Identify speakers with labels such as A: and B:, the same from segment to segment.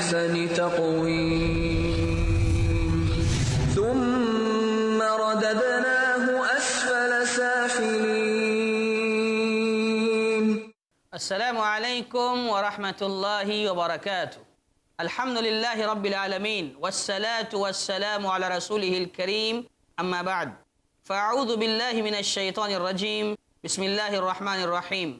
A: أحسن تقويم ثم رددناه أسفل سافلين.
B: السلام علیکم ورحمۃ اللہ وبرکاتہ. الحمد للہ رب العالمین والصلاة والسلام علی رسولہ الکریم اما بعد فاعوذ باللہ من الشیطان الرجیم بسم اللہ الرحمن الرحیم.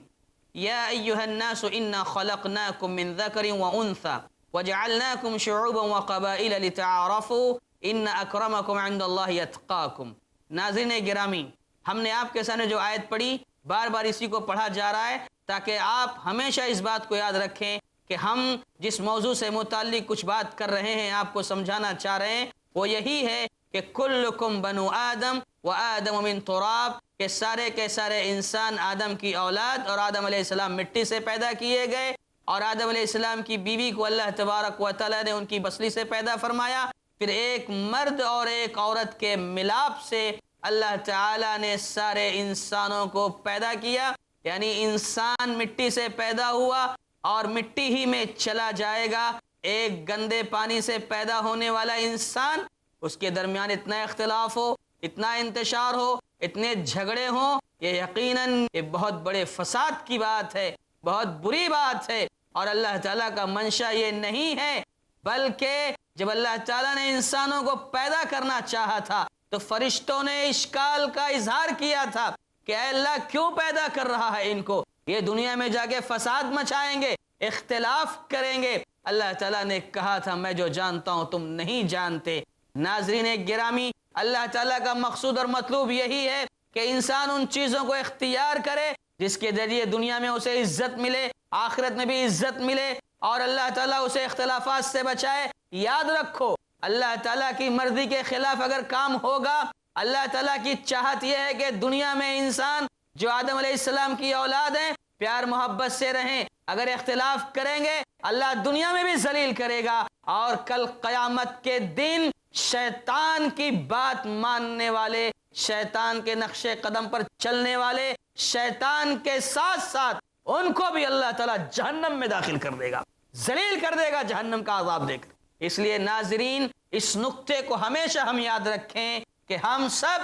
B: یا ایہا الناس انا خلقناکم من ذکر وانثى وجعلناکم شعوبا وقبائل لتعارفوا ان اکرمکم عند اللہ اتقاکم. ناظرین گرامی، ہم نے آپ کے سامنے جو آیت پڑھی بار بار اسی کو پڑھا جا رہا ہے تاکہ آپ ہمیشہ اس بات کو یاد رکھیں کہ ہم جس موضوع سے متعلق کچھ بات کر رہے ہیں، آپ کو سمجھانا چاہ رہے ہیں، وہ یہی ہے کہ کلکم بنو آدم و آدم من تراب، کہ سارے کے سارے انسان آدم کی اولاد اور آدم علیہ السلام مٹی سے پیدا کیے گئے، اور آدم علیہ السلام کی بیوی کو اللہ تبارک و تعالی نے ان کی بسلی سے پیدا فرمایا. پھر ایک مرد اور ایک عورت کے ملاپ سے اللہ تعالی نے سارے انسانوں کو پیدا کیا. یعنی انسان مٹی سے پیدا ہوا اور مٹی ہی میں چلا جائے گا. ایک گندے پانی سے پیدا ہونے والا انسان، اس کے درمیان اتنا اختلاف ہو، اتنا انتشار ہو، اتنے جھگڑے ہوں، یہ یقیناً یہ بہت بڑے فساد کی بات ہے، بہت بری بات ہے. اور اللہ تعالیٰ کا منشا یہ نہیں ہے، بلکہ جب اللہ تعالیٰ نے انسانوں کو پیدا کرنا چاہا تھا تو فرشتوں نے اشکال کا اظہار کیا تھا کہ اے اللہ کیوں پیدا کر رہا ہے ان کو، یہ دنیا میں جا کے فساد مچائیں گے، اختلاف کریں گے. اللہ تعالیٰ نے کہا تھا میں جو جانتا ہوں تم نہیں جانتے. ناظرین گرامی، اللہ تعالیٰ کا مقصود اور مطلوب یہی ہے کہ انسان ان چیزوں کو اختیار کرے جس کے ذریعے دنیا میں اسے عزت ملے، آخرت میں بھی عزت ملے، اور اللہ تعالیٰ اسے اختلافات سے بچائے. یاد رکھو، اللہ تعالیٰ کی مرضی کے خلاف اگر کام ہوگا، اللہ تعالیٰ کی چاہت یہ ہے کہ دنیا میں انسان جو آدم علیہ السلام کی اولاد ہیں پیار محبت سے رہیں. اگر اختلاف کریں گے اللہ دنیا میں بھی ذلیل کرے گا، اور کل قیامت کے دن شیطان کی بات ماننے والے، شیطان کے نقش قدم پر چلنے والے، شیطان کے ساتھ ساتھ ان کو بھی اللہ تعالیٰ جہنم میں داخل کر دے گا، ذلیل کر دے گا جہنم کا عذاب دے کر. اس لیے ناظرین، اس نقطے کو ہمیشہ ہم یاد رکھیں کہ ہم سب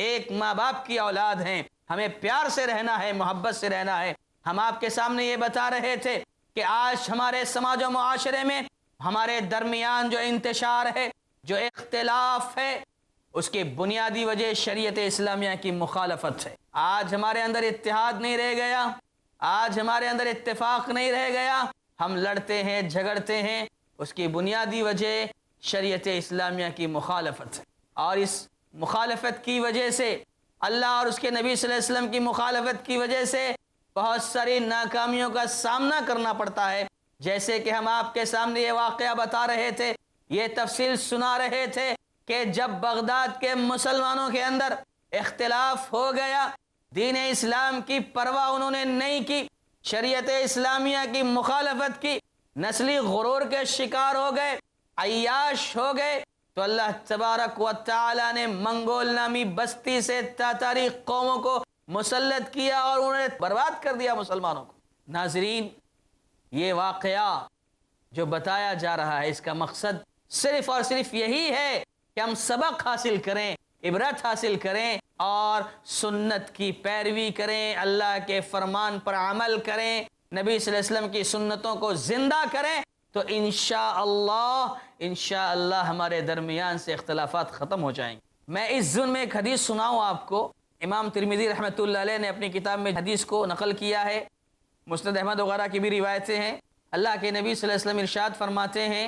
B: ایک ماں باپ کی اولاد ہیں، ہمیں پیار سے رہنا ہے، محبت سے رہنا ہے. ہم آپ کے سامنے یہ بتا رہے تھے کہ آج ہمارے سماج و معاشرے میں ہمارے درمیان جو انتشار ہے، جو اختلاف ہے، اس کی بنیادی وجہ شریعت اسلامیہ کی مخالفت ہے. آج ہمارے اندر اتحاد نہیں رہ گیا، آج ہمارے اندر اتفاق نہیں رہ گیا، ہم لڑتے ہیں، جھگڑتے ہیں. اس کی بنیادی وجہ شریعت اسلامیہ کی مخالفت ہے، اور اس مخالفت کی وجہ سے، اللہ اور اس کے نبی صلی اللہ علیہ وسلم کی مخالفت کی وجہ سے بہت ساری ناکامیوں کا سامنا کرنا پڑتا ہے. جیسے کہ ہم آپ کے سامنے یہ واقعہ بتا رہے تھے، یہ تفصیل سنا رہے تھے کہ جب بغداد کے مسلمانوں کے اندر اختلاف ہو گیا، دین اسلام کی پرواہ انہوں نے نہیں کی، شریعت اسلامیہ کی مخالفت کی، نسلی غرور کے شکار ہو گئے، عیاش ہو گئے، تو اللہ تبارک و تعالی نے منگول نامی بستی سے تاتاری قوموں کو مسلط کیا اور انہوں نے برباد کر دیا مسلمانوں کو. ناظرین، یہ واقعہ جو بتایا جا رہا ہے، اس کا مقصد صرف اور صرف یہی ہے کہ ہم سبق حاصل کریں، عبرت حاصل کریں اور سنت کی پیروی کریں، اللہ کے فرمان پر عمل کریں، نبی صلی اللہ علیہ وسلم کی سنتوں کو زندہ کریں، تو انشاءاللہ ہمارے درمیان سے اختلافات ختم ہو جائیں گے. میں اس ضمن میں ایک حدیث سناؤں آپ کو. امام ترمذی رحمۃ اللہ علیہ نے اپنی کتاب میں حدیث کو نقل کیا ہے، مسند احمد وغیرہ کی بھی روایتیں ہیں. اللہ کے نبی صلی اللہ علیہ وسلم ارشاد فرماتے ہیں،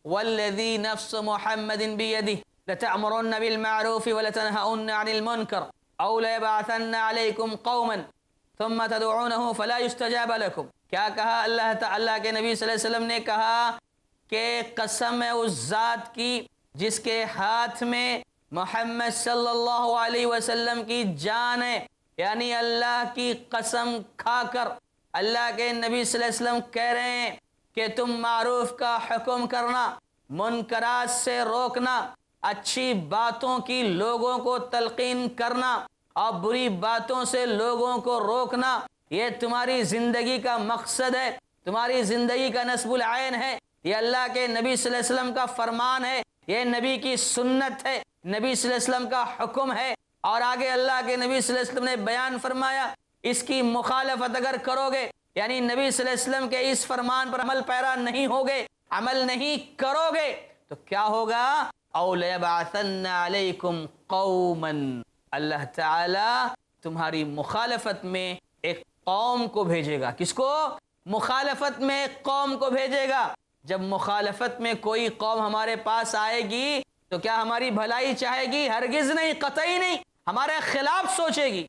B: والذی نفس محمد بیدہ لتأمرن بالمعروف ولتنہؤن عن المنکر او لیبعثن علیکم قوما ثم تدعونہ فلا یستجاب لکم. کیا کہا اللہ کے نبی صلی اللہ علیہ وسلم نے کہا کہ قسم ہے اس ذات کی جس کے ہاتھ میں محمد صلی اللہ علیہ وسلم کی جان ہے، یعنی اللہ کی قسم کھا کر اللہ کے نبی صلی اللہ علیہ وسلم کہہ رہے ہیں کہ تم معروف کا حکم کرنا، منکرات سے روکنا، اچھی باتوں کی لوگوں کو تلقین کرنا اور بری باتوں سے لوگوں کو روکنا، یہ تمہاری زندگی کا مقصد ہے، تمہاری زندگی کا نصب العین ہے. یہ اللہ کے نبی صلی اللہ علیہ وسلم کا فرمان ہے، یہ نبی کی سنت ہے، نبی صلی اللہ علیہ وسلم کا حکم ہے۔ اور آگے اللہ کے نبی صلی اللہ علیہ وسلم نے بیان فرمایا اس کی مخالفت اگر کرو گے، یعنی نبی صلی اللہ علیہ وسلم کے اس فرمان پر عمل پیرا نہیں ہوگے، عمل نہیں کرو گے تو کیا ہوگا؟ اَوْ لَيَبْعَثَنَّ عَلَيْكُمْ قَوْمًا، اللہ تعالی تمہاری مخالفت میں ایک قوم کو بھیجے گا۔ کس کو؟ مخالفت میں ایک قوم کو بھیجے گا۔ جب مخالفت میں کوئی قوم ہمارے پاس آئے گی تو کیا ہماری بھلائی چاہے گی؟ ہرگز نہیں، قطعی نہیں، ہمارے خلاف سوچے گی،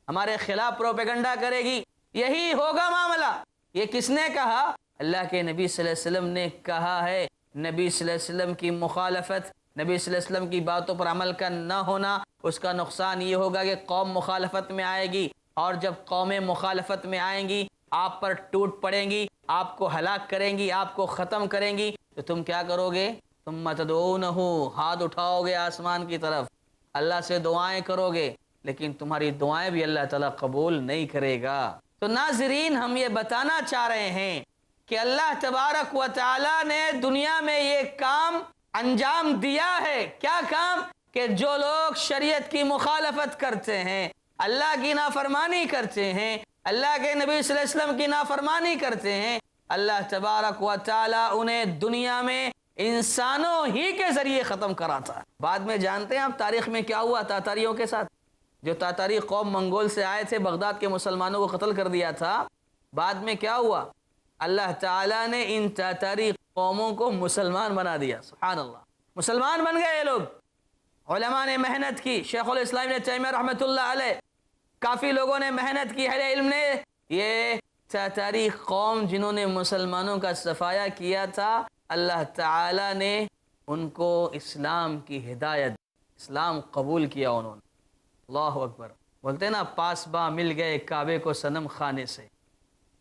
B: ہمارے خلاف پروپیگنڈا کرے گی، یہی ہوگا معاملہ۔ یہ کس نے کہا؟ اللہ کے نبی صلی اللہ علیہ وسلم نے کہا ہے۔ نبی صلی اللہ علیہ وسلم کی مخالفت، نبی صلی اللہ علیہ وسلم کی باتوں پر عمل کا نہ ہونا، اس کا نقصان یہ ہوگا کہ قوم مخالفت میں آئے گی، اور جب قومیں مخالفت میں آئیں گی آپ پر ٹوٹ پڑیں گی، آپ کو ہلاک کریں گی، آپ کو ختم کریں گی، تو تم کیا کرو گے؟ تم تدعونہ، ہاتھ اٹھاؤ گے آسمان کی طرف، اللہ سے دعائیں کرو گے، لیکن تمہاری دعائیں بھی اللہ تعالیٰ قبول نہیں کرے گا۔ تو ناظرین، ہم یہ بتانا چاہ رہے ہیں کہ اللہ تبارک و تعالیٰ نے دنیا میں یہ کام انجام دیا ہے۔ کیا کام؟ کہ جو لوگ شریعت کی مخالفت کرتے ہیں، اللہ کی نافرمانی کرتے ہیں، اللہ کے نبی صلی اللہ علیہ وسلم کی نافرمانی کرتے ہیں، اللہ تبارک و تعالیٰ انہیں دنیا میں انسانوں ہی کے ذریعے ختم کراتا۔ بعد میں جانتے ہیں آپ تاریخ میں کیا ہوا تاتاریوں کے ساتھ؟ جو تاتاری قوم منگول سے آئے تھے، بغداد کے مسلمانوں کو قتل کر دیا تھا، بعد میں کیا ہوا؟ اللہ تعالیٰ نے ان تاتاری قوموں کو مسلمان بنا دیا۔ سبحان اللہ، مسلمان بن گئے یہ لوگ۔ علماء نے محنت کی، شیخ الاسلام ابن تیمیہ رحمۃ اللہ علیہ، کافی لوگوں نے محنت کی، اہل علم نے۔ یہ تاتاری قوم جنہوں نے مسلمانوں کا صفایا کیا تھا، اللہ تعالیٰ نے ان کو اسلام کی ہدایت، اسلام قبول کیا انہوں نے۔ اللہ اکبر، بولتے ہیں نا پاس با مل گئے کعبے کو صنم خانے سے۔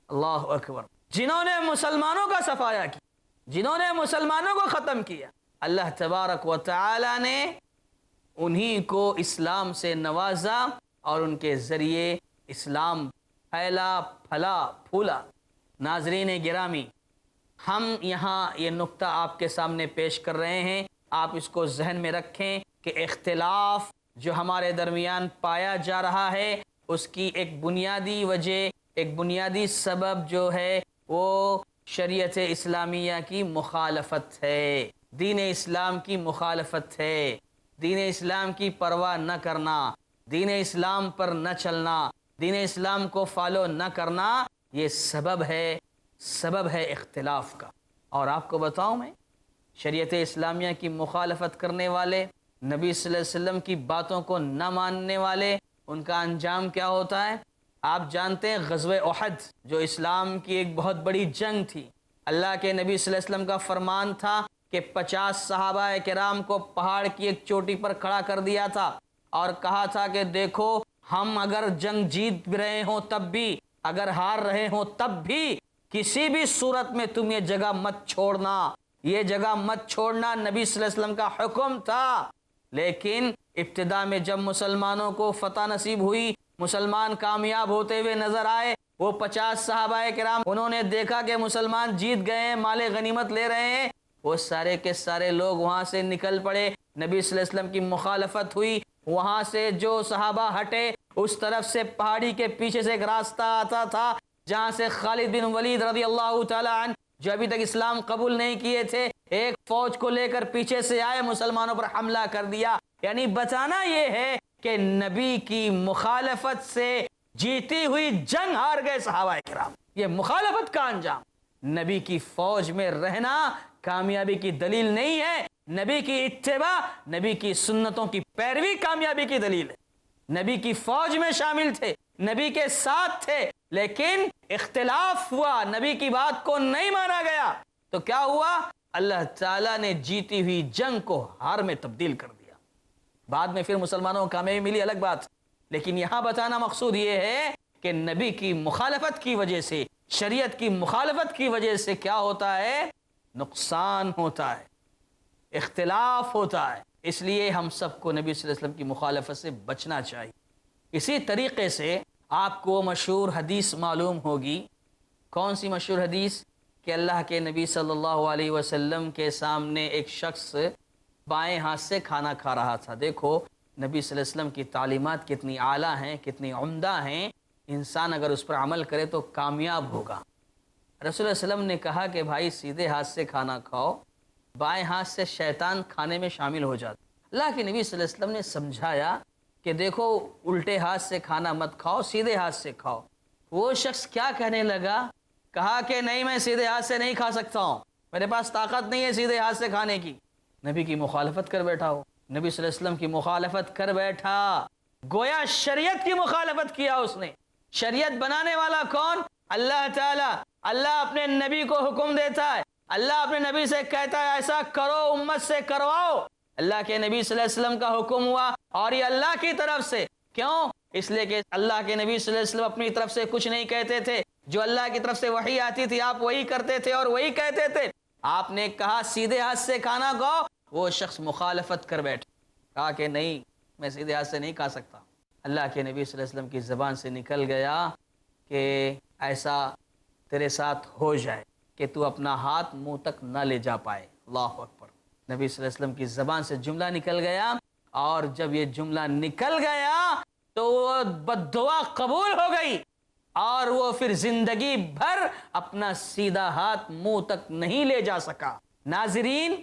B: اللہ اکبر، جنہوں نے مسلمانوں کا صفایا کیا، جنہوں نے مسلمانوں کو ختم کیا، اللہ تبارک و تعالی نے انہی کو اسلام سے نوازا اور ان کے ذریعے اسلام پھیلا، پھلا، پھولا۔ ناظرین گرامی، ہم یہاں یہ نقطہ آپ کے سامنے پیش کر رہے ہیں، آپ اس کو ذہن میں رکھیں کہ اختلاف جو ہمارے درمیان پایا جا رہا ہے، اس کی ایک بنیادی وجہ، ایک بنیادی سبب جو ہے وہ شریعت اسلامیہ کی مخالفت ہے، دین اسلام کی مخالفت ہے، دین اسلام کی پرواہ نہ کرنا، دین اسلام پر نہ چلنا، دین اسلام کو فالو نہ کرنا، یہ سبب ہے اختلاف کا۔ اور آپ کو بتاؤں میں، شریعت اسلامیہ کی مخالفت کرنے والے، نبی صلی اللہ علیہ وسلم کی باتوں کو نہ ماننے والے، ان کا انجام کیا ہوتا ہے؟ آپ جانتے ہیں غزوہ احد جو اسلام کی ایک بہت بڑی جنگ تھی، اللہ کے نبی صلی اللہ علیہ وسلم کا فرمان تھا کہ 50 صحابہ کرام کو پہاڑ کی ایک چوٹی پر کھڑا کر دیا تھا اور کہا تھا کہ دیکھو، ہم اگر جنگ جیت رہے ہوں تب بھی، اگر ہار رہے ہوں تب بھی، کسی بھی صورت میں تم یہ جگہ مت چھوڑنا، یہ جگہ مت چھوڑنا، نبی صلی اللہ علیہ وسلم کا حکم تھا۔ لیکن ابتدا میں جب مسلمانوں کو فتح نصیب ہوئی، مسلمان کامیاب ہوتے ہوئے نظر آئے، وہ 50 صحابہ کرام انہوں نے دیکھا کہ مسلمان جیت گئے ہیں، مال غنیمت لے رہے ہیں، وہ سارے کے سارے لوگ وہاں سے نکل پڑے، نبی صلی اللہ علیہ وسلم کی مخالفت ہوئی۔ وہاں سے جو صحابہ ہٹے، اس طرف سے پہاڑی کے پیچھے سے ایک راستہ آتا تھا جہاں سے خالد بن ولید رضی اللہ تعالی عنہ، جو ابھی تک اسلام قبول نہیں کیے تھے، ایک فوج کو لے کر پیچھے سے آئے، مسلمانوں پر حملہ کر دیا۔ یعنی بتانا یہ ہے کہ نبی کی مخالفت سے جیتی ہوئی جنگ ہار گئے صحابہ کرام۔ یہ مخالفت کا انجام۔ نبی کی فوج میں رہنا کامیابی کی دلیل نہیں ہے، نبی کی اتباع، نبی کی سنتوں کی پیروی کامیابی کی دلیل ہے۔ نبی کی فوج میں شامل تھے، نبی کے ساتھ تھے، لیکن اختلاف ہوا، نبی کی بات کو نہیں مانا گیا، تو کیا ہوا؟ اللہ تعالیٰ نے جیتی ہوئی جنگ کو ہار میں تبدیل کر دیا۔ بعد میں پھر مسلمانوں کو کامیابی ملی، الگ بات، لیکن یہاں بتانا مقصود یہ ہے کہ نبی کی مخالفت کی وجہ سے، شریعت کی مخالفت کی وجہ سے کیا ہوتا ہے؟ نقصان ہوتا ہے، اختلاف ہوتا ہے۔ اس لیے ہم سب کو نبی صلی اللہ علیہ وسلم کی مخالفت سے بچنا چاہیے۔ اسی طریقے سے آپ کو مشہور حدیث معلوم ہوگی، کون سی مشہور حدیث؟ کہ اللہ کے نبی صلی اللہ علیہ وسلم کے سامنے ایک شخص بائیں ہاتھ سے کھانا کھا رہا تھا۔ دیکھو نبی صلی اللہ علیہ وسلم کی تعلیمات کتنی اعلیٰ ہیں، کتنی عمدہ ہیں، انسان اگر اس پر عمل کرے تو کامیاب ہوگا۔ رسول اللہ علیہ وسلم نے کہا کہ بھائی سیدھے ہاتھ سے کھانا کھاؤ، بائیں ہاتھ سے شیطان کھانے میں شامل ہو جاتا۔ اللہ کے نبی صلی اللہ علیہ وسلم نے سمجھایا کہ دیکھو الٹے ہاتھ سے کھانا مت کھاؤ، سیدھے ہاتھ سے کھاؤ۔ وہ شخص کیا کہنے لگا؟ کہا کہ نہیں، میں سیدھے ہاتھ سے نہیں کھا سکتا ہوں، میرے پاس طاقت نہیں ہے سیدھے ہاتھ سے کھانے کی۔ نبی کی مخالفت کر بیٹھا ہو، نبی صلی اللہ علیہ وسلم کی مخالفت کر بیٹھا، گویا شریعت کی مخالفت کیا اس نے۔ شریعت بنانے والا کون؟ اللہ تعالیٰ۔ اللہ اپنے نبی کو حکم دیتا ہے، اللہ اپنے نبی سے کہتا ہے ایسا کرو، امت سے کرواؤ۔ اللہ کے نبی صلی اللہ علیہ وسلم کا حکم ہوا اور یہ اللہ کی طرف سے۔ کیوں؟ اس لیے کہ اللہ کے نبی صلی اللہ علیہ وسلم اپنی طرف سے کچھ نہیں کہتے تھے، جو اللہ کی طرف سے وحی آتی تھی آپ وہی کرتے تھے اور وہی کہتے تھے۔ آپ نے کہا سیدھے ہاتھ سے کھانا کھاؤ، وہ شخص مخالفت کر بیٹھا، کہا کہ نہیں، میں سیدھے ہاتھ سے نہیں کھا سکتا۔ اللہ کے نبی صلی اللہ علیہ وسلم کی زبان سے نکل گیا کہ ایسا تیرے ساتھ ہو جائے کہ تو اپنا ہاتھ منہ تک نہ لے جا پائے۔ اللہ اکبر۔ نبی صلی اللہ علیہ وسلم کی زبان سے جملہ نکل گیا، اور جب یہ جملہ نکل گیا تو وہ بد دعا قبول ہو گئی، اور وہ پھر زندگی بھر اپنا سیدھا ہاتھ منہ تک نہیں لے جا سکا۔ ناظرین،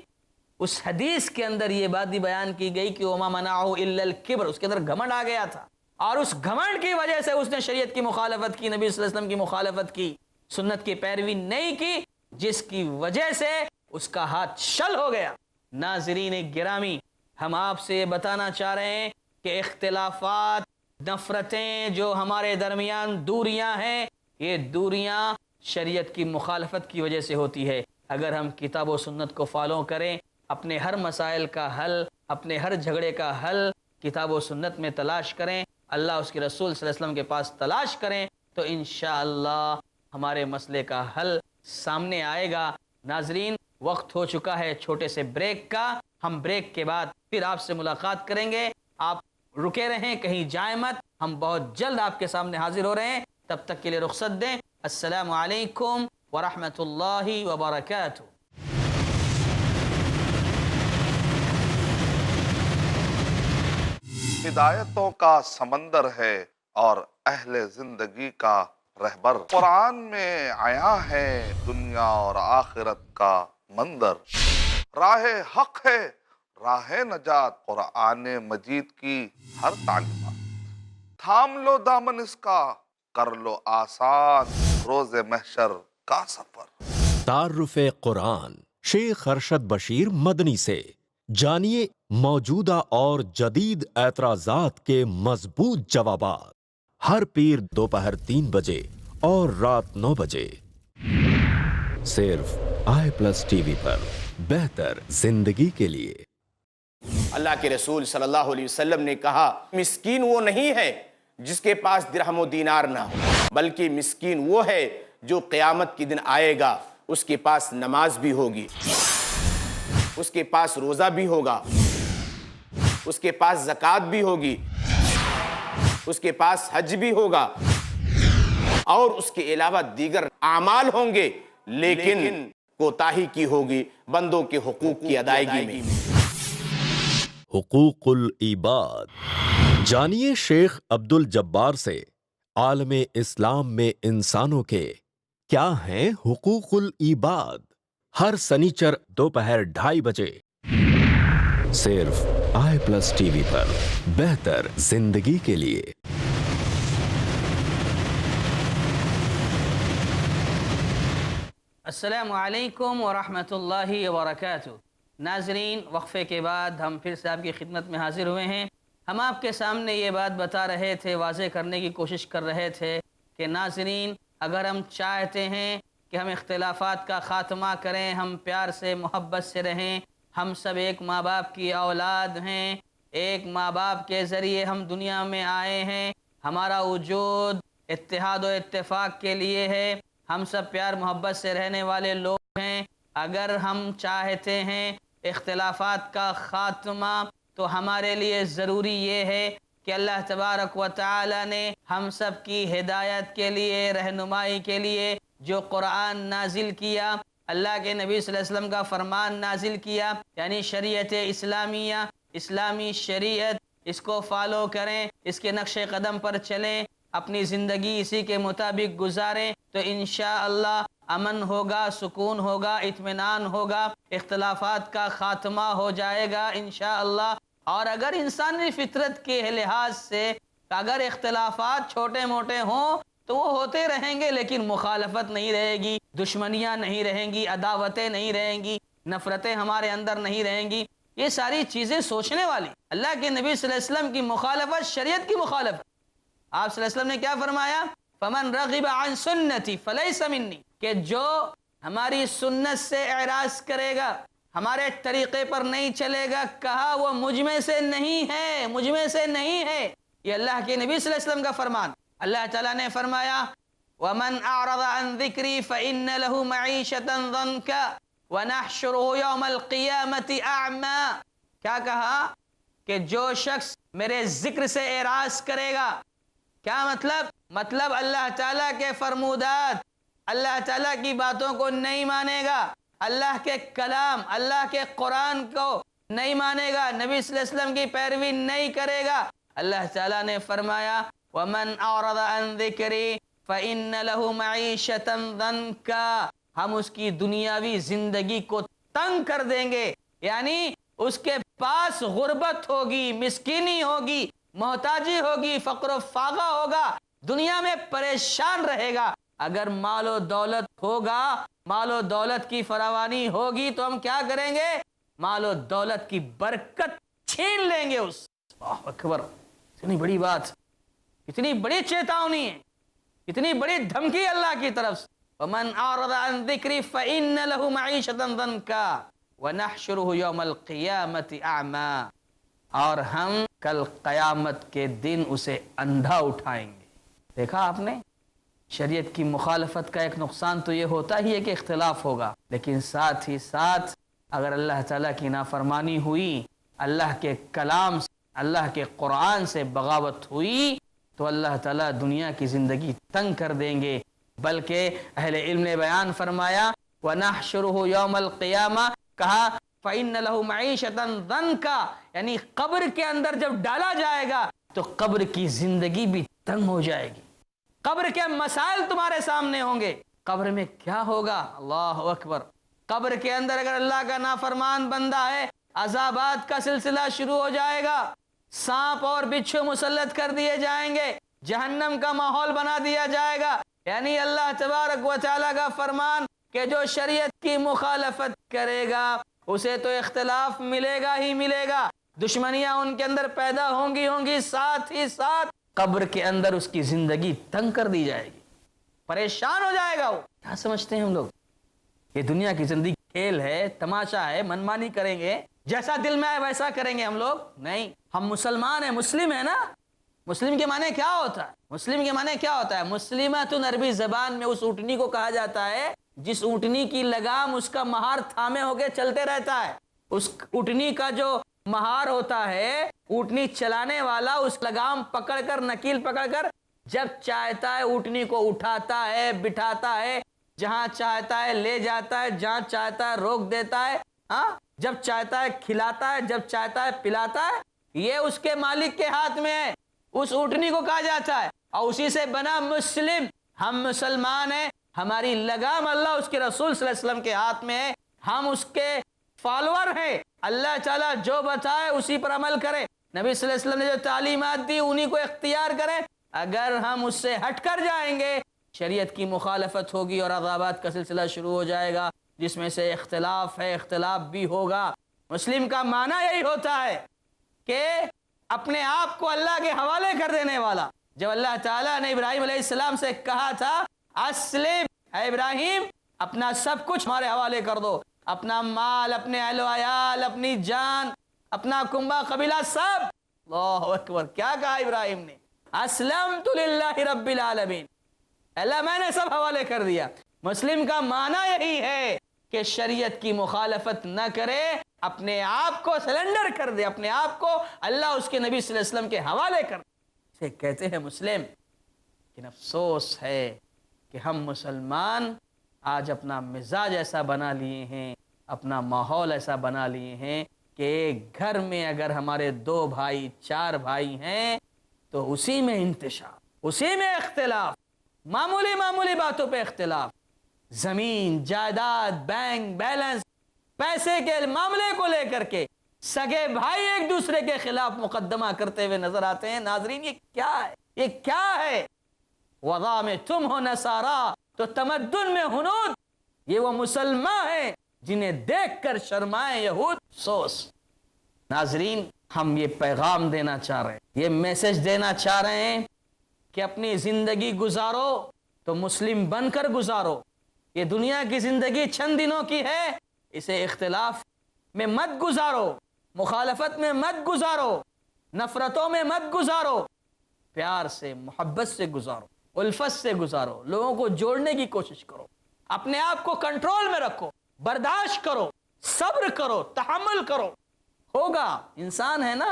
B: اس حدیث کے اندر یہ بات بھی بیان کی گئی کہ وَمَا مَنَعَهُ إِلَّا الْكِبْرُ، اس کے اندر گھمنڈ آ گیا تھا، اور اس گھمنڈ کی وجہ سے اس نے شریعت کی مخالفت کی، نبی صلی اللہ علیہ وسلم کی مخالفت کی، سنت کی پیروی نہیں کی، جس کی وجہ سے اس کا ہاتھ شل ہو گیا۔ ناظرین گرامی، ہم آپ سے یہ بتانا چاہ رہے ہیں کہ اختلافات، نفرتیں جو ہمارے درمیان دوریاں ہیں، یہ دوریاں شریعت کی مخالفت کی وجہ سے ہوتی ہے۔ اگر ہم کتاب و سنت کو فالو کریں، اپنے ہر مسائل کا حل، اپنے ہر جھگڑے کا حل کتاب و سنت میں تلاش کریں، اللہ اس کے رسول صلی اللہ علیہ وسلم کے پاس تلاش کریں، تو انشاءاللہ ہمارے مسئلے کا حل سامنے آئے گا۔ ناظرین، وقت ہو چکا ہے چھوٹے سے بریک کا، ہم بریک کے بعد پھر آپ سے ملاقات کریں گے۔ آپ رکے رہیں، کہیں جائیں مت، ہم بہت جلد آپ کے سامنے حاضر ہو رہے ہیں، تب تک کے لیے رخصت دیں۔ السلام علیکم ورحمۃ اللہ وبرکاتہ۔
C: ہدایتوں کا سمندر ہے اور اہل زندگی کا رہبر، قرآن میں آیا ہے دنیا اور آخرت کا منظر، راہ حق ہے راہ نجات قرآن مجید کی ہر تعلیمات، تھام لو دامن اس کا کر لو آسان روز محشر کا سفر۔
D: تعارف قرآن شیخ ارشد بشیر مدنی سے جانیے موجودہ اور جدید اعتراضات کے مضبوط جوابات، ہر پیر دوپہر 3 بجے اور رات 9 بجے، صرف i+TV پر، بہتر زندگی کے لیے۔
E: اللہ کے رسول صلی اللہ علیہ وسلم نے کہا مسکین وہ نہیں ہے جس کے پاس درہم و دینار نہ ہو، بلکہ مسکین وہ ہے جو قیامت کے دن آئے گا، اس کے پاس نماز بھی ہوگی، اس کے پاس روزہ بھی ہوگا، اس کے پاس زکوٰۃ بھی ہوگی، اس کے پاس حج بھی ہوگا، اور اس کے علاوہ دیگر اعمال ہوں گے، لیکن کوتاہی کی ہوگی بندوں کے حقوق کی ادائیگی میں۔
D: حقوق العباد، جانیے شیخ عبد الجبار سے عالم اسلام میں انسانوں کے کیا ہیں حقوق العباد، ہر سنیچر دوپہر 2:30 بجے، صرف i+TV پر، بہتر زندگی کے لیے۔
B: السلام علیکم ورحمۃ اللہ وبرکاتہ۔ ناظرین، وقفے کے بعد ہم پھر سے آپ کی خدمت میں حاضر ہوئے ہیں۔ ہم آپ کے سامنے یہ بات بتا رہے تھے، واضح کرنے کی کوشش کر رہے تھے کہ ناظرین، اگر ہم چاہتے ہیں کہ ہم اختلافات کا خاتمہ کریں، ہم پیار سے محبت سے رہیں، ہم سب ایک ماں باپ کی اولاد ہیں، ایک ماں باپ کے ذریعے ہم دنیا میں آئے ہیں، ہمارا وجود اتحاد و اتفاق کے لیے ہے، ہم سب پیار محبت سے رہنے والے لوگ ہیں۔ اگر ہم چاہتے ہیں اختلافات کا خاتمہ، تو ہمارے لیے ضروری یہ ہے کہ اللہ تبارک و تعالی نے ہم سب کی ہدایت کے لیے، رہنمائی کے لیے جو قرآن نازل کیا، اللہ کے نبی صلی اللہ علیہ وسلم کا فرمان نازل کیا، یعنی شریعت اسلامیہ، اسلامی شریعت، اس کو فالو کریں، اس کے نقش قدم پر چلیں، اپنی زندگی اسی کے مطابق گزاریں، تو انشاءاللہ امن ہوگا، سکون ہوگا، اطمینان ہوگا، اختلافات کا خاتمہ ہو جائے گا انشاءاللہ۔ اور اگر انسانی فطرت کے لحاظ سے اگر اختلافات چھوٹے موٹے ہوں تو وہ ہوتے رہیں گے، لیکن مخالفت نہیں رہے گی، دشمنیاں نہیں رہیں گی، عداوتیں نہیں رہیں گی، نفرتیں ہمارے اندر نہیں رہیں گی۔ یہ ساری چیزیں سوچنے والی۔ اللہ کے نبی صلی اللہ علیہ وسلم کی مخالفت شریعت کی مخالفت۔ آپ صلی اللہ علیہ وسلم نے کیا فرمایا؟ فَمَنْ رَغِبَ عَنْ سُنَّتِي فَلَيْسَ مِنِّي، کہ جو ہماری سنت سے اعراض کرے گا، ہمارے طریقے پر نہیں چلے گا، کہا وہ مجھ میں سے نہیں ہے، مجھ میں سے نہیں ہے۔ یہ اللہ کے نبی صلی اللہ علیہ وسلم کا فرمان۔ اللہ تعالیٰ نے فرمایا وَمَنْ أَعْرَضَ عَنْ ذِكْرِي فَإِنَّ لَهُ مَعِيشَةً ضَنْكًا وَنَحْشُرُهُ يَوْمَ الْقِيَامَةِ أَعْمَى۔ کیا کہا؟ کہ جو شخص میرے ذکر سے اعراض کرے گا، کیا مطلب اللہ تعالیٰ کے فرمودات، اللہ تعالیٰ کی باتوں کو نہیں مانے گا، اللہ کے کلام، اللہ کے قرآن کو نہیں مانے گا، نبی صلی اللہ علیہ وسلم کی پیروی نہیں کرے گا۔ اللہ تعالیٰ نے فرمایا وَمَنْ أَعْرَضَ عَنْ ذِكْرِي فَإِنَّ لَهُ مَعِيشَةً ضَنْكًا، ہم اس کی دنیاوی زندگی کو تنگ کر دیں گے، یعنی اس کے پاس غربت ہوگی، مسکینی ہوگی، محتاجی ہوگی، فقر و فاقہ ہوگا، دنیا میں پریشان رہے گا۔ اگر مال و دولت ہوگا، مال و دولت کی فراوانی ہوگی تو ہم کیا کریں گے؟ مال و دولت کی برکت چھین لیں گے اس۔ اللہ اکبر، اتنی بڑی بات، اتنی بڑی چیتاونی ہے، اتنی بڑی دھمکی اللہ کی طرف سے۔ وَمَنْ أَعْرَضَ عَنْ ذِكْرِي فَإِنَّ لَهُ مَعِيشَةً ضَنْكًا وَنَحْشُرُهُ يَوْمَ الْقِيَامَةِ أَعْمَى، اور ہم کل قیامت کے دن اسے اندھا اٹھائیں گے۔ دیکھا آپ نے، شریعت کی مخالفت کا ایک نقصان تو یہ ہوتا ہی ہے کہ اختلاف ہوگا، لیکن ساتھ ہی ساتھ اگر اللہ تعالیٰ کی نافرمانی ہوئی، اللہ کے کلام، اللہ کے قرآن سے بغاوت ہوئی، تو اللہ تعالیٰ دنیا کی زندگی تنگ کر دیں گے۔ بلکہ اہل علم نے بیان فرمایا وَنَحْشُرُهُ يَوْمَ الْقِيَامَةِ، کہا فَإِنَّ لَهُ مَعِيشَةً ضَنْكًا، یعنی قبر کے اندر جب ڈالا جائے گا تو قبر کی زندگی بھی تنگ ہو جائے گی، قبر کے مسائل تمہارے سامنے ہوں گے۔ قبر میں کیا ہوگا؟ اللہ اکبر، قبر کے اندر اگر اللہ کا نافرمان بندہ ہے، عذابات کا سلسلہ شروع ہو جائے گا، سانپ اور بچھو مسلط کر دیے جائیں گے، جہنم کا ماحول بنا دیا جائے گا۔ یعنی اللہ تبارک و تعالیٰ کا فرمان کہ جو شریعت کی مخالفت کرے گا اسے تو اختلاف ملے گا ہی ملے گا، دشمنیاں ان کے اندر پیدا ہوں گی، ساتھ ہی ساتھ قبر کے اندر اس کی زندگی تنگ کر دی جائے گی، پریشان ہو جائے گا وہ۔ کیا سمجھتے ہیں ہم لوگ؟ یہ دنیا کی زندگی کھیل ہے، تماشا ہے، منمانی کریں گے، جیسا دل میں آئے ویسا کریں گے ہم لوگ؟ نہیں، ہم مسلمان ہیں، مسلم ہیں نا۔ مسلم کے معنی کیا ہوتا ہے؟ مسلم کے معنی کیا ہوتا ہے؟ مسلمۃ عربی زبان میں اس اونٹنی کو کہا جاتا ہے جس اونٹنی کی لگام اس کا مہار تھامے ہو کے چلتے رہتا ہے۔ اس اونٹنی کا جو مہار ہوتا ہے، اونٹنی چلانے والا اس لگام پکڑ کر، نکیل پکڑ کر جب چاہتا ہے اونٹنی کو اٹھاتا ہے، بٹھاتا ہے، جہاں چاہتا ہے لے جاتا ہے، جہاں چاہتا ہے روک دیتا ہے، جب چاہتا ہے کھلاتا ہے، جب چاہتا ہے پلاتا ہے۔ یہ اس کے مالک کے ہاتھ میں ہے، اس اونٹنی کو کہا جاتا ہے، اور اسی سے بنا مسلم۔ ہم مسلمان ہیں، ہماری لگام اللہ اس کے رسول صلی اللہ علیہ وسلم کے ہاتھ میں ہے، ہم اس کے فالوور ہیں، اللہ تعالیٰ جو بتائے اسی پر عمل کرے، نبی صلی اللہ علیہ وسلم نے جو تعلیمات دی انہی کو اختیار کریں۔ اگر ہم اس سے ہٹ کر جائیں گے، شریعت کی مخالفت ہوگی اور عذابات کا سلسلہ شروع ہو جائے گا، جس میں سے اختلاف ہے، اختلاف بھی ہوگا۔ مسلم کا معنی یہی ہوتا ہے کہ اپنے آپ کو اللہ کے حوالے کر دینے والا۔ جب اللہ تعالیٰ نے ابراہیم علیہ السلام سے کہا تھا اسلم، اے ابراہیم اپنا سب کچھ ہمارے حوالے کر دو، اپنا مال، اپنے اہل و عیال، اپنی جان، اپنا کنبہ قبیلہ، سب۔ اللہ اکبر، کیا کہا ابراہیم نے؟ اسلمت للہ رب العالمین، اللہ میں نے سب حوالے کر دیا۔ مسلم کا معنی یہی ہے کہ شریعت کی مخالفت نہ کرے، اپنے آپ کو سلنڈر کر دے، اپنے آپ کو اللہ اس کے نبی صلی اللہ علیہ وسلم کے حوالے کر دے، اسے کہتے ہیں مسلم۔ لیکن افسوس ہے کہ ہم مسلمان آج اپنا مزاج ایسا بنا لیے ہیں، اپنا ماحول ایسا بنا لیے ہیں کہ ایک گھر میں اگر ہمارے 2 بھائی 4 بھائی ہیں تو اسی میں انتشار، اسی میں اختلاف، معمولی معمولی باتوں پہ اختلاف، زمین جائیداد، بینک بیلنس، پیسے کے معاملے کو لے کر کے سگے بھائی ایک دوسرے کے خلاف مقدمہ کرتے ہوئے نظر آتے ہیں۔ ناظرین، یہ کیا ہے؟ یہ کیا ہے؟ وضع میں تم ہو نصارا تو تمدن میں ہنود، یہ وہ مسلمان ہیں جنہیں دیکھ کر شرمائے یہود افسوس۔ ناظرین، ہم یہ پیغام دینا چاہ رہے ہیں، یہ میسج دینا چاہ رہے ہیں کہ اپنی زندگی گزارو تو مسلم بن کر گزارو۔ یہ دنیا کی زندگی چند دنوں کی ہے، اسے اختلاف میں مت گزارو، مخالفت میں مت گزارو، نفرتوں میں مت گزارو، پیار سے محبت سے گزارو، الفت سے گزارو، لوگوں کو جوڑنے کی کوشش کرو، اپنے آپ کو کنٹرول میں رکھو، برداشت کرو، صبر کرو، تحمل کرو۔ ہوگا، انسان ہے نا،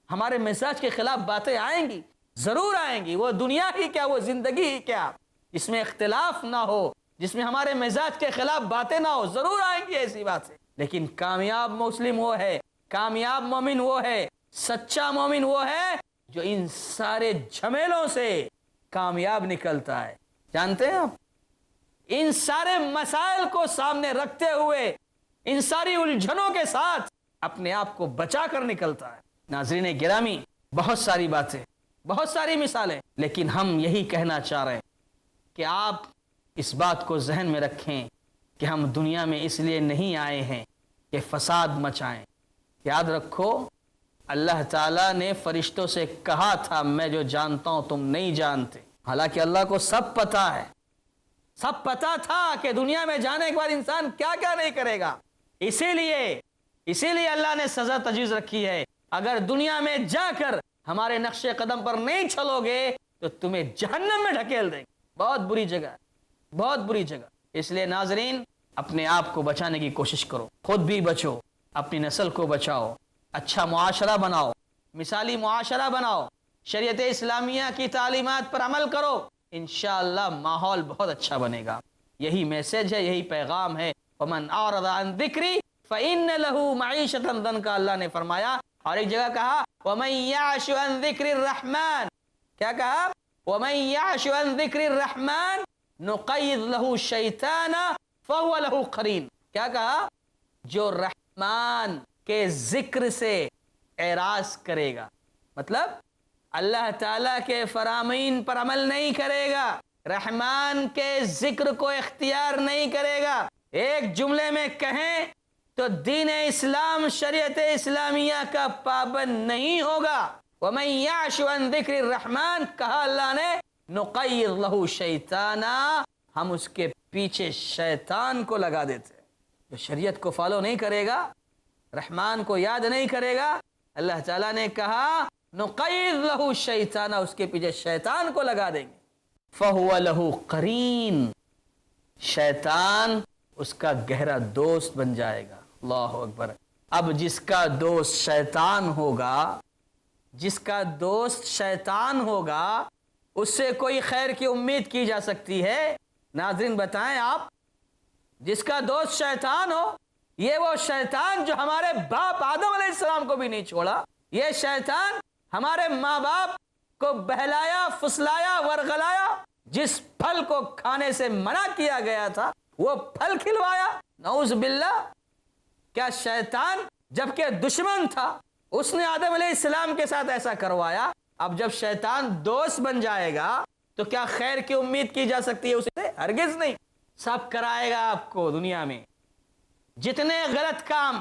B: ہمارے مزاج کے خلاف باتیں آئیں گی، ضرور آئیں گی، وہ دنیا ہی کیا، وہ زندگی ہی کیا، جس میں اختلاف نہ ہو، جس میں ہمارے مزاج کے خلاف باتیں نہ ہو، ضرور آئیں گی ایسی باتیں۔ لیکن کامیاب مسلم وہ ہے، کامیاب مومن وہ ہے، سچا مومن وہ ہے جو ان سارے جھمیلوں سے کامیاب نکلتا ہے۔ جانتے ہیں آپ، ان سارے مسائل کو سامنے رکھتے ہوئے، ان ساری الجھنوں کے ساتھ اپنے آپ کو بچا کر نکلتا ہے۔ ناظرین گرامی، بہت ساری باتیں، بہت ساری مثالیں، لیکن ہم یہی کہنا چاہ رہے ہیں کہ آپ اس بات کو ذہن میں رکھیں کہ ہم دنیا میں اس لیے نہیں آئے ہیں کہ فساد مچائیں۔ یاد رکھو، اللہ تعالیٰ نے فرشتوں سے کہا تھا میں جو جانتا ہوں تم نہیں جانتے، حالانکہ اللہ کو سب پتا ہے، سب پتا تھا کہ دنیا میں جانے کے بعد انسان کیا کیا نہیں کرے گا۔ اسی لیے اللہ نے سزا تجویز رکھی ہے، اگر دنیا میں جا کر ہمارے نقش قدم پر نہیں چلو گے تو تمہیں جہنم میں ڈھکیل دیں گے۔ بہت بری جگہ ہے، بہت بری جگہ۔ اس لیے ناظرین، اپنے آپ کو بچانے کی کوشش کرو، خود بھی بچو، اپنی نسل کو بچاؤ، اچھا معاشرہ بناؤ، مثالی معاشرہ بناؤ، شریعت اسلامیہ کی تعلیمات پر عمل کرو، انشاءاللہ ماحول بہت اچھا بنے گا۔ یہی میسج ہے، یہی پیغام ہے۔ وَمَنْ أَعْرَضَ عَنْ ذِكْرِي فَإِنَّ لَهُ مَعِيشَةً ضَنْكًا، اللہ نے فرمایا۔ اور ایک جگہ کہا وَمَنْ يَعْشُ عَنْ ذِكْرِ الرَّحْمَنِ، کیا کہا؟ وَمَنْ يَعْشُ عَنْ ذِكْرِ الرَّحْمَنِ نُقَيِّضْ لَهُ الشَّيْطَانَ فَهُوَ لَهُ قَرِينٌ، کیا کہا؟ جو رحمان کے ذکر سے اعراض کرے گا، مطلب اللہ تعالیٰ کے فرامین پر عمل نہیں کرے گا، رحمان کے ذکر کو اختیار نہیں کرے گا، ایک جملے میں کہیں تو دین اسلام، شریعت اسلامیہ کا پابند نہیں ہوگا۔ وَمَنْ يَعْشُ عَنْ ذِكْرِ الرَّحْمَنِ، کہا اللہ نے نُقَيِّضْ لَهُ شَيْطَانًا، ہم اس کے پیچھے شیطان کو لگا دیتے۔ جو شریعت کو فالو نہیں کرے گا، رحمان کو یاد نہیں کرے گا، اللہ تعالیٰ نے کہا نُقَيِّضْ لَهُ شَيْطَانًا، اس کے پیچھے شیطان کو لگا دیں گے۔ فَهُوَ لَهُ قَرِينٌ، شیطان اس کا گہرا دوست بن جائے گا۔ اللہ اکبر۔ اب جس کا دوست شیطان ہوگا، جس کا دوست شیطان ہوگا، اس سے کوئی خیر کی امید کی جا سکتی ہے؟ ناظرین بتائیں آپ، جس کا دوست شیطان ہو، یہ وہ شیطان جو ہمارے باپ آدم علیہ السلام کو بھی نہیں چھوڑا، یہ شیطان ہمارے ماں باپ کو بہلایا، فسلایا، ورغلایا، جس پھل کو کھانے سے منع کیا گیا تھا وہ پھل کھلوایا، نعوذ باللہ۔ کیا شیطان جبکہ دشمن تھا، اس نے آدم علیہ السلام کے ساتھ ایسا کروایا؟ اب جب شیطان دوست بن جائے گا تو کیا خیر کی امید کی جا سکتی ہے اسے؟ ہرگز نہیں۔ سب کرائے گا آپ کو دنیا میں، جتنے غلط کام،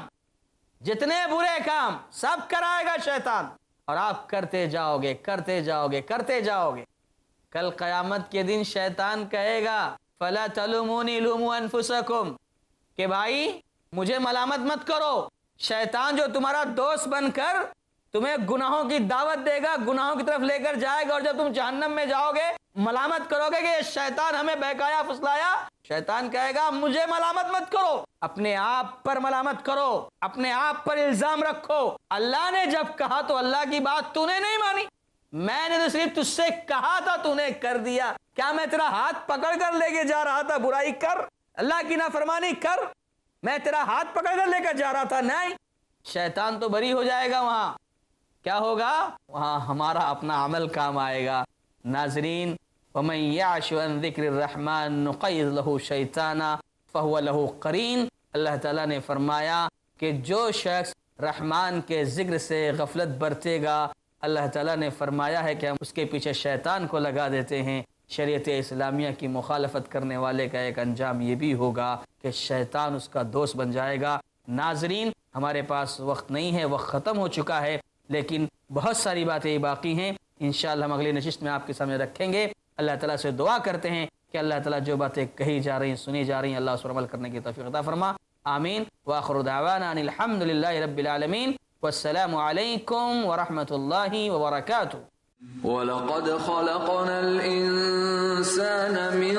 B: جتنے برے کام، سب کرائے گا شیطان، اور آپ کرتے جاؤ گے، کرتے جاؤ گے، کرتے جاؤ گے۔ کل قیامت کے دن شیطان کہے گا فَلَا تَلُومُونِي لُومُوا أَنفُسَكُمْ، کہ بھائی مجھے ملامت مت کرو۔ شیطان جو تمہارا دوست بن کر تمہیں گناہوں کی دعوت دے گا، گناہوں کی طرف لے کر جائے گا، اور جب تم جہنم میں جاؤ گے ملامت کرو گے کہ یہ شیطان ہمیں بہکایا، پھسلایا۔ شیطان کہے گا مجھے ملامت مت کرو، اپنے آپ پر ملامت کرو، اپنے آپ پر الزام رکھو۔ اللہ نے جب کہا تو اللہ کی بات تو نے نہیں مانی، میں نے تو صرف تجھ سے کہا تھا، تو نے کر دیا، کیا میں تیرا ہاتھ پکڑ کر لے کے جا رہا تھا برائی کر، اللہ کی نافرمانی کر، میں تیرا ہاتھ پکڑ کر لے کر جا رہا تھا؟ نہیں، شیطان تو بری ہو جائے گا، وہاں کیا ہوگا؟ وہاں ہمارا اپنا عمل کام آئے گا۔ ناظرین، وَمَن يَعْشُ عَن ذِكْرِ الرَّحْمَنِ نُقَيِّضْ لَهُ شَيْطَانًا فَهُوَ لَهُ قَرِينٌ۔ اللہ تعالیٰ نے فرمایا کہ جو شخص رحمان کے ذکر سے غفلت برتے گا، اللہ تعالیٰ نے فرمایا ہے کہ ہم اس کے پیچھے شیطان کو لگا دیتے ہیں۔ شریعت اسلامیہ کی مخالفت کرنے والے کا ایک انجام یہ بھی ہوگا کہ شیطان اس کا دوست بن جائے گا۔ ناظرین، ہمارے پاس وقت نہیں ہے، وقت ختم ہو چکا ہے، لیکن بہت ساری باتیں باقی ہیں، انشاءاللہ ہم اگلی نشست میں آپ کے سامنے رکھیں گے۔ اللہ تعالیٰ سے دعا کرتے ہیں کہ اللہ تعالیٰ جو باتیں کہی جا رہی ہیں، سنی جا رہی ہیں، اللہ اس پر عمل کرنے کی توفیق عطا فرما، آمین۔ وآخر دعوانا ان الحمد للہ رب العالمین، والسلام علیکم ورحمۃ اللہ وبرکاتہ۔
A: وَلَقَدْ خَلَقْنَا الْإِنسَانَ مِن